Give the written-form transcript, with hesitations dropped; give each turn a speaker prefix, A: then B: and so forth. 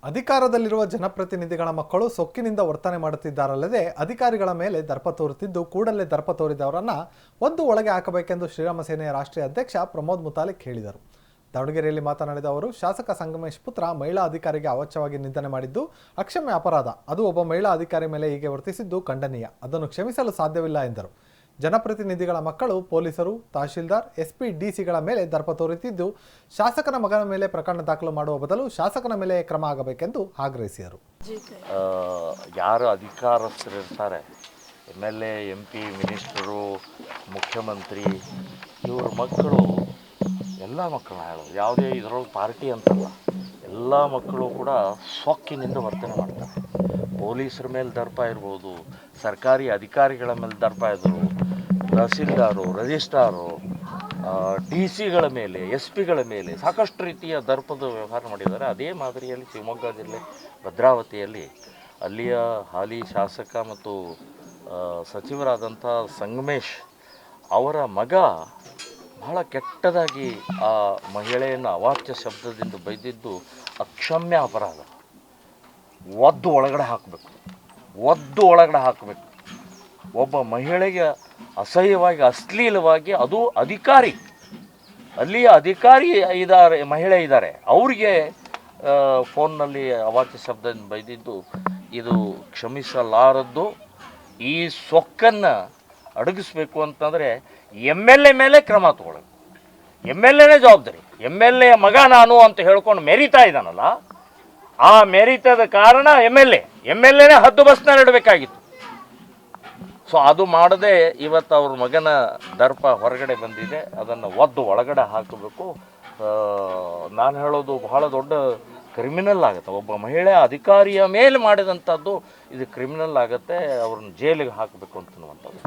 A: ಅಧಿಕಾರದಲ್ಲಿರುವ ಜನಪ್ರತಿನಿಧಿಗಳ ಮಕ್ಕಳು ಸೊಕ್ಕಿನಿಂದ ವರ್ತನೆ ಮಾಡುತ್ತಿದ್ದಾರಲ್ಲದೆ ಅಧಿಕಾರಿಗಳ ಮೇಲೆ ದರ್ಪ ತೋರುತ್ತಿದ್ದು ಕೂಡಲೇ ದರ್ಪ ತೋರಿದವರನ್ನ ಒದ್ದು ಒಳಗೆ ಹಾಕಬೇಕೆಂದು ಶ್ರೀರಾಮ ಸೇನೆಯ ರಾಷ್ಟ್ರೀಯ ಅಧ್ಯಕ್ಷ ಪ್ರಮೋದ್ ಮುತಾಲಿಕ್ ಹೇಳಿದರು. ದಾವಣಗೆರೆಯಲ್ಲಿ ಮಾತನಾಡಿದ ಅವರು, ಶಾಸಕ ಸಂಗಮೇಶ್ ಪುತ್ರ ಮಹಿಳಾ ಅಧಿಕಾರಿಗೆ ಅವಾಚ್ಯವಾಗಿ ನಿಂದನೆ ಮಾಡಿದ್ದು ಅಕ್ಷಮ್ಯ ಅಪರಾಧ. ಅದು ಒಬ್ಬ ಮಹಿಳಾ ಅಧಿಕಾರಿ ಮೇಲೆ ಹೀಗೆ ವರ್ತಿಸಿದ್ದು ಖಂಡನೀಯ. ಅದನ್ನು ಕ್ಷಮಿಸಲು ಸಾಧ್ಯವಿಲ್ಲ ಎಂದರು. ಜನಪ್ರತಿನಿಧಿಗಳ ಮಕ್ಕಳು ಪೊಲೀಸರು, ತಹಶೀಲ್ದಾರ್, ಎಸ್ಪಿ, ಡಿಸಿಗಳ ಮೇಲೆ ದರ್ಪ ತೋರುತ್ತಿದ್ದು ಶಾಸಕನ ಮಗನ ಮೇಲೆ ಪ್ರಕರಣ ದಾಖಲು ಮಾಡುವ ಬದಲು ಶಾಸಕನ ಮೇಲೆ ಕ್ರಮ ಆಗಬೇಕೆಂದು ಆಗ್ರಹಿಸಿದರು.
B: ಯಾರು ಅಧಿಕಾರಸ್ಥರಿರ್ತಾರೆ, MLA, MP, ಮಿನಿಸ್ಟರು, ಮುಖ್ಯಮಂತ್ರಿ, ಇವ್ರ ಮಕ್ಕಳು ಎಲ್ಲ ಮಕ್ಕಳು ಹೇಳೋದು ಯಾವುದೇ ಇದರೊಳಗೆ ಪಾರ್ಟಿ ಅಂತಲ್ಲ, ಎಲ್ಲ ಮಕ್ಕಳು ಕೂಡ ಸೊಕ್ಕಿನಿಂದ ವರ್ತನೆ ಮಾಡ್ತಾರೆ. ಪೊಲೀಸರ ಮೇಲೆ ದರ್ಪ ಇರ್ಬೋದು, ಸರ್ಕಾರಿ ಅಧಿಕಾರಿಗಳ ಮೇಲೆ ದರ್ಪ ಇದ್ದರು, ತಹಸೀಲ್ದಾರು, ರಿಜಿಸ್ಟ್ರಾರು, DC ಗಳ ಮೇಲೆ, SP ಗಳ ಮೇಲೆ ಸಾಕಷ್ಟು ರೀತಿಯ ದರ್ಪದ ವ್ಯವಹಾರ ಮಾಡಿದ್ದಾರೆ. ಅದೇ ಮಾದರಿಯಲ್ಲಿ ಶಿವಮೊಗ್ಗ ಜಿಲ್ಲೆ ಭದ್ರಾವತಿಯಲ್ಲಿ ಅಲ್ಲಿಯ ಹಾಲಿ ಶಾಸಕ ಮತ್ತು ಸಚಿವರಾದಂಥ ಸಂಗಮೇಶ್ ಅವರ ಮಗ ಬಹಳ ಕೆಟ್ಟದಾಗಿ ಆ ಮಹಿಳೆಯನ್ನು ಅವಾಚ್ಯ ಶಬ್ದದಿಂದ ಬೈದಿದ್ದು ಅಕ್ಷಮ್ಯ ಅಪರಾಧ. ಒದ್ದು ಒಳಗಡೆ ಹಾಕಬೇಕು. ಒಬ್ಬ ಮಹಿಳೆಗೆ ಅಸಹ್ಯವಾಗಿ, ಅಶ್ಲೀಲವಾಗಿ, ಅದು ಅಧಿಕಾರಿ, ಅಲ್ಲಿಯ ಅಧಿಕಾರಿ ಮಹಿಳೆ ಇದ್ದಾರೆ, ಅವರಿಗೆ ಫೋನ್ನಲ್ಲಿ ಅವಾಚ್ಯ ಶಬ್ದದಿಂದ ಬೈದಿದ್ದು ಇದು ಕ್ಷಮಿಸಲಾರದ್ದು. ಈ ಸೊಕ್ಕನ್ನು ಅಡಗಿಸ್ಬೇಕು ಅಂತಂದರೆ MLA ಮೇಲೆ ಕ್ರಮ ತಗೊಳ್ಳಬೇಕು. MLAನೇ ಜವಾಬ್ದಾರಿ. MLA ಮಗ ನಾನು ಅಂತ ಹೇಳ್ಕೊಂಡು ಮೆರಿತಾ ಇದ್ದಾನಲ್ಲ, ಆ ಮೆರಿತದ ಕಾರಣ MLAನೇ ಹದ್ದು ಬಸ್ನ ಇಡಬೇಕಾಗಿತ್ತು. ಸೊ ಅದು ಮಾಡದೆ ಇವತ್ತು ಅವ್ರ ಮಗನ ದರ್ಪ ಹೊರಗಡೆ ಬಂದಿದೆ. ಅದನ್ನು ಒದ್ದು ಒಳಗಡೆ ಹಾಕಬೇಕು. ನಾನು ಹೇಳೋದು ಬಹಳ ದೊಡ್ಡ ಕ್ರಿಮಿನಲ್ ಆಗುತ್ತೆ. ಒಬ್ಬ ಮಹಿಳೆ ಅಧಿಕಾರಿಯ ಮೇಲೆ ಮಾಡಿದಂಥದ್ದು ಇದು ಕ್ರಿಮಿನಲ್ ಆಗುತ್ತೆ. ಅವ್ರನ್ನ ಜೈಲಿಗೆ ಹಾಕಬೇಕು ಅಂತನ್ನುವಂಥದ್ದು.